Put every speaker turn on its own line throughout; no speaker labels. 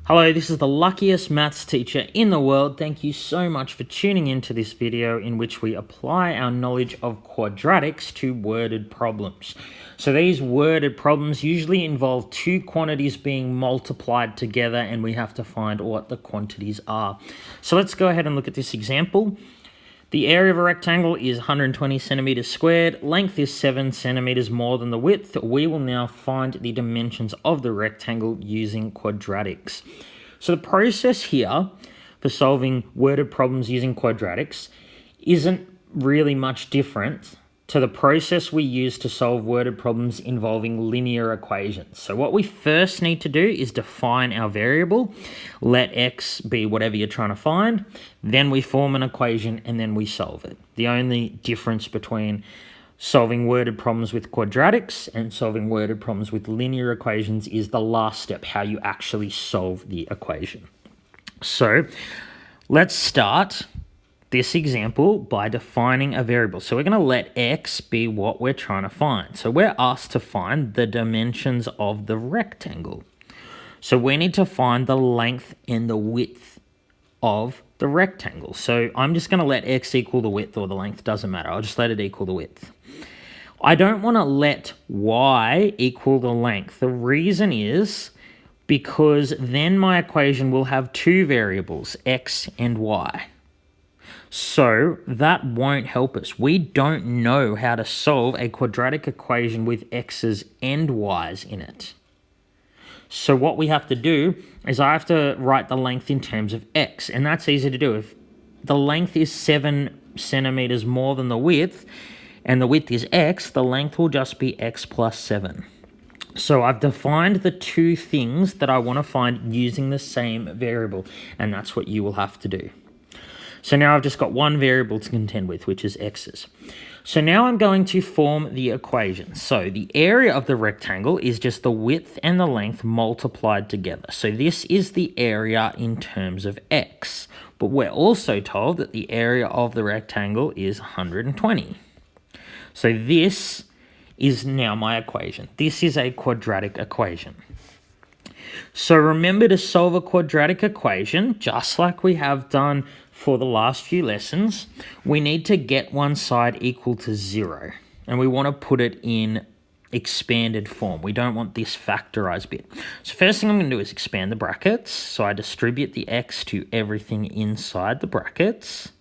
Hello, this is the luckiest maths teacher in the world. Thank you so much for tuning into this video in which we apply our knowledge of quadratics to worded problems. So these worded problems usually involve two quantities being multiplied together and we have to find what the quantities are. So let's go ahead and look at this example. The area of a rectangle is 120 centimeters squared. Length is 7 centimeters more than the width. We will now find the dimensions of the rectangle using quadratics. So the process here for solving worded problems using quadratics isn't really much different to the process we use to solve worded problems involving linear equations. So what we first need to do is define our variable, let x be whatever you're trying to find, then we form an equation and then we solve it. The only difference between solving worded problems with quadratics and solving worded problems with linear equations is the last step, how you actually solve the equation. So let's start this example by defining a variable. So we're going to let x be what we're trying to find. So we're asked to find the dimensions of the rectangle. So we need to find the length and the width of the rectangle. So I'm just going to let x equal the width or the length, doesn't matter. I'll just let it equal the width. I don't want to let y equal the length. The reason is because then my equation will have two variables, x and y. So that won't help us. We don't know how to solve a quadratic equation with x's and y's in it. So what we have to do is I have to write the length in terms of x, and that's easy to do. If the length is 7 centimeters more than the width, and the width is x, the length will just be x plus 7. So I've defined the two things that I want to find using the same variable, and that's what you will have to do. So now I've just got one variable to contend with, which is x's. So now I'm going to form the equation. So the area of the rectangle is just the width and the length multiplied together. So this is the area in terms of x. But we're also told that the area of the rectangle is 120. So this is now my equation. This is a quadratic equation. So remember to solve a quadratic equation, just like we have done for the last few lessons, we need to get one side equal to 0. And we want to put it in expanded form. We don't want this factorized bit. So first thing I'm going to do is expand the brackets. So I distribute the x to everything inside the brackets.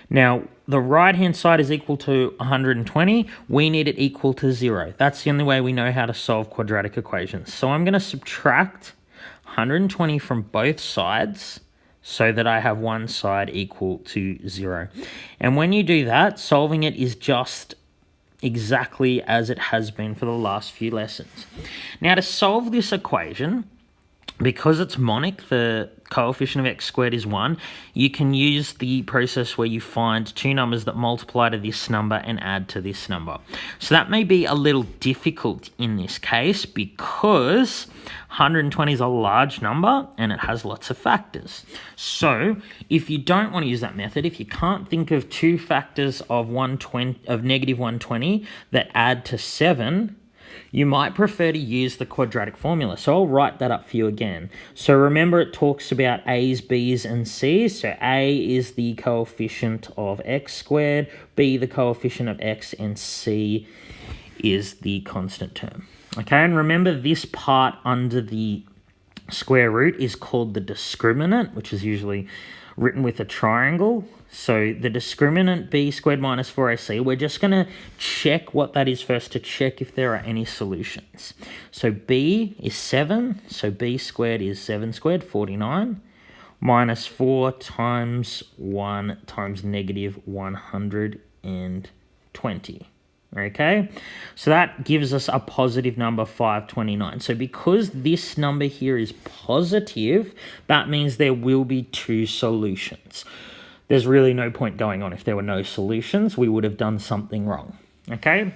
Now, the right-hand side is equal to 120. We need it equal to 0. That's the only way we know how to solve quadratic equations. So I'm going to subtract 120 from both sides so that I have one side equal to 0. And when you do that, solving it is just exactly as it has been for the last few lessons. Now, to solve this equation, because it's monic, the coefficient of x squared is 1, you can use the process where you find two numbers that multiply to this number and add to this number. So that may be a little difficult in this case because 120 is a large number and it has lots of factors. So if you don't want to use that method, if you can't think of two factors of negative 120 that add to 7, you might prefer to use the quadratic formula. So I'll write that up for you again. So remember it talks about a's, b's, and c's. So a is the coefficient of x squared, b the coefficient of x, and c is the constant term. Okay, and remember this part under the square root is called the discriminant, which is usually written with a triangle. So the discriminant b squared minus 4ac, we're just going to check what that is first to check if there are any solutions. So b is 7, so b squared is 7 squared, 49, minus 4 times 1 times negative 120. Okay, so that gives us a positive number 529. So because this number here is positive, that means there will be two solutions. There's really no point going on if there were no solutions. We would have done something wrong. Okay,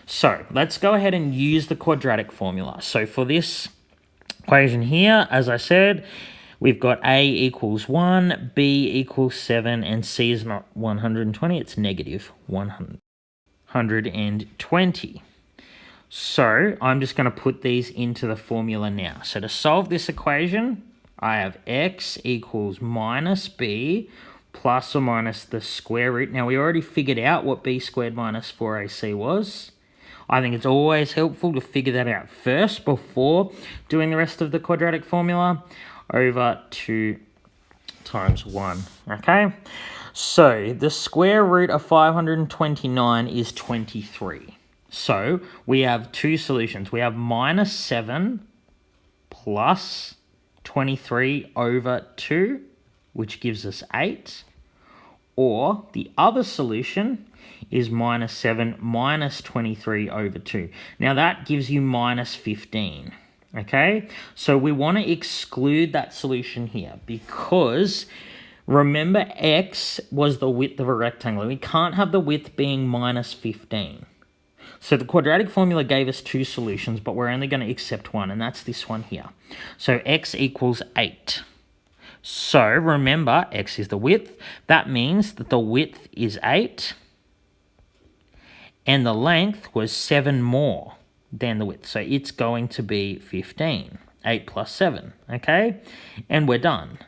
so let's go ahead and use the quadratic formula. So for this equation here, as I said, we've got a equals 1, b equals 7, and c is not 120, it's negative 120. So I'm just going to put these into the formula now. So to solve this equation, I have x equals minus b plus or minus the square root. Now we already figured out what b squared minus 4ac was. I think it's always helpful to figure that out first before doing the rest of the quadratic formula, over 2 times 1, okay? So the square root of 529 is 23. So we have two solutions. We have minus 7 plus 23 over 2, which gives us 8. Or the other solution is minus 7 minus 23 over 2. Now that gives you minus 15. Okay, so we want to exclude that solution here because remember x was the width of a rectangle. We can't have the width being minus 15. So the quadratic formula gave us two solutions, but we're only going to accept one, and that's this one here. So x equals 8. So remember, x is the width. That means that the width is 8, and the length was 7 more than the width. So it's going to be 15. 8 plus 7, okay? And we're done.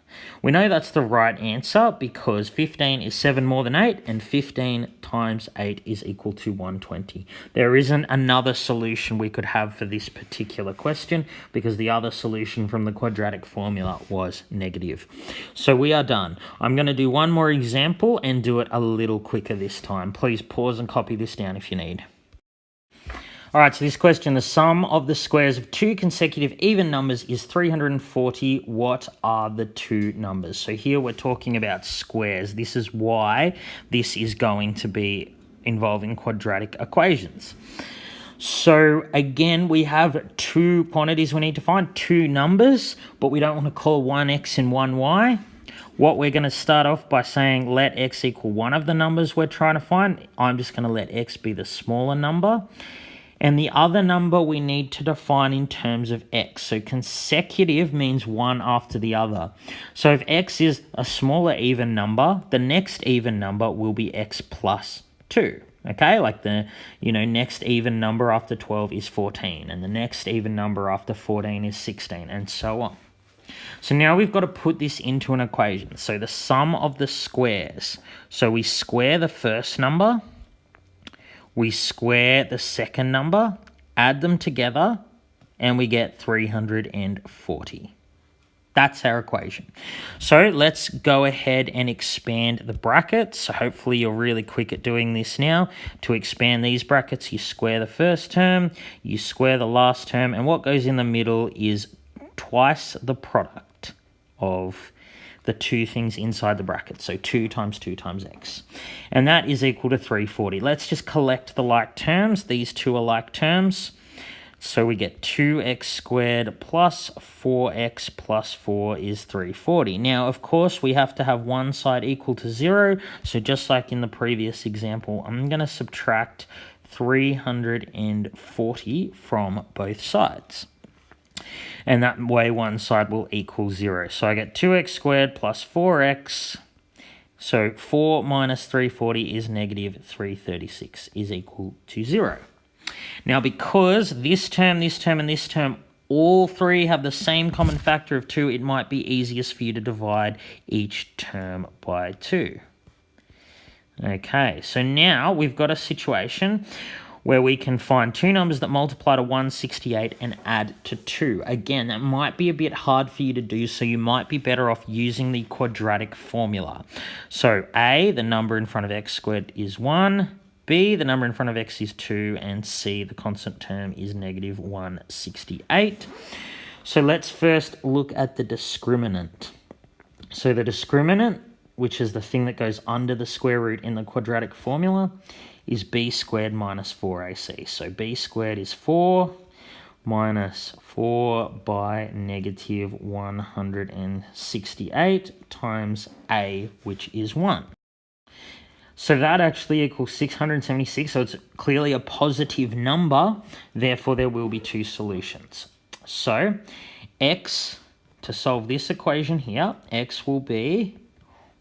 We know that's the right answer because 15 is 7 more than 8, and 15 times 8 is equal to 120. There isn't another solution we could have for this particular question because the other solution from the quadratic formula was negative. So we are done. I'm going to do one more example and do it a little quicker this time. Please pause and copy this down if you need. All right, so this question, the sum of the squares of two consecutive even numbers is 340. What are the two numbers? So here we're talking about squares. This is why this is going to be involving quadratic equations. So again, we have two quantities we need to find, two numbers, but we don't want to call one x and one y. What we're going to start off by saying let x equal one of the numbers we're trying to find. I'm just going to let x be the smaller number. And the other number we need to define in terms of x. So consecutive means one after the other. So if x is a smaller even number, the next even number will be x plus 2. Okay, like the next even number after 12 is 14, and the next even number after 14 is 16, and so on. So now we've got to put this into an equation. So the sum of the squares. So we square the first number, we square the second number, add them together, and we get 340. That's our equation. So let's go ahead and expand the brackets. So hopefully you're really quick at doing this now. To expand these brackets, you square the first term, you square the last term, and what goes in the middle is twice the product of the two things inside the bracket. So 2 times 2 times x. And that is equal to 340. Let's just collect the like terms. These two are like terms. So we get 2x squared plus 4x plus 4 is 340. Now, of course, we have to have one side equal to 0. So just like in the previous example, I'm going to subtract 340 from both sides. And that way one side will equal 0. So I get 2x squared plus 4x. So 4 minus 340 is negative 336 is equal to 0. Now because this term, and this term, all three have the same common factor of 2, it might be easiest for you to divide each term by 2. Okay, so now we've got a situation where we can find two numbers that multiply to 168 and add to 2. Again, that might be a bit hard for you to do, so you might be better off using the quadratic formula. So A, the number in front of x squared is 1, B, the number in front of x is 2, and C, the constant term is negative 168. So let's first look at the discriminant. So the discriminant, which is the thing that goes under the square root in the quadratic formula, is b squared minus 4ac. So b squared is 4 minus 4 by negative 168 times a, which is 1. So that actually equals 676, so it's clearly a positive number, therefore there will be two solutions. So x, to solve this equation here, x will be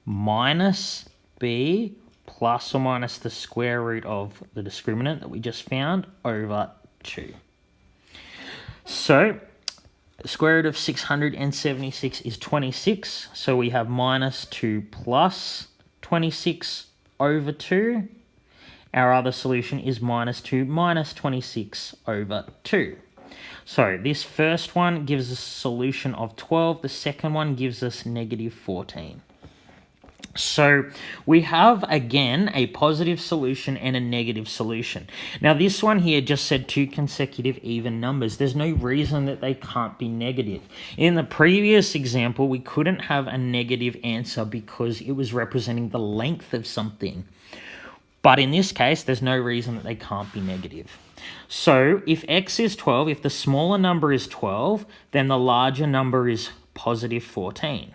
minus b plus or minus the square root of the discriminant that we just found over 2. So, square root of 676 is 26. So we have minus 2 plus 26 over 2. Our other solution is minus 2 minus 26 over 2. So this first one gives us a solution of 12. The second one gives us negative 14. So we have, again, a positive solution and a negative solution. Now, this one here just said 2 consecutive even numbers. There's no reason that they can't be negative. In the previous example, we couldn't have a negative answer because it was representing the length of something. But in this case, there's no reason that they can't be negative. So if x is 12, if the smaller number is 12, then the larger number is positive 14.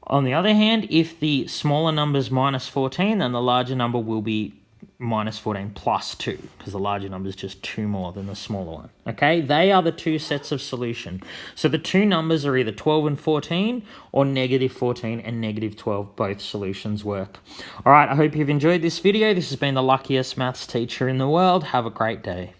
On the other hand, if the smaller number is minus 14, then the larger number will be minus 14 plus 2, because the larger number is just 2 more than the smaller one. Okay, they are the two sets of solution. So the two numbers are either 12 and 14 or negative 14 and negative 12. Both solutions work. All right, I hope you've enjoyed this video. This has been the luckiest maths teacher in the world. Have a great day.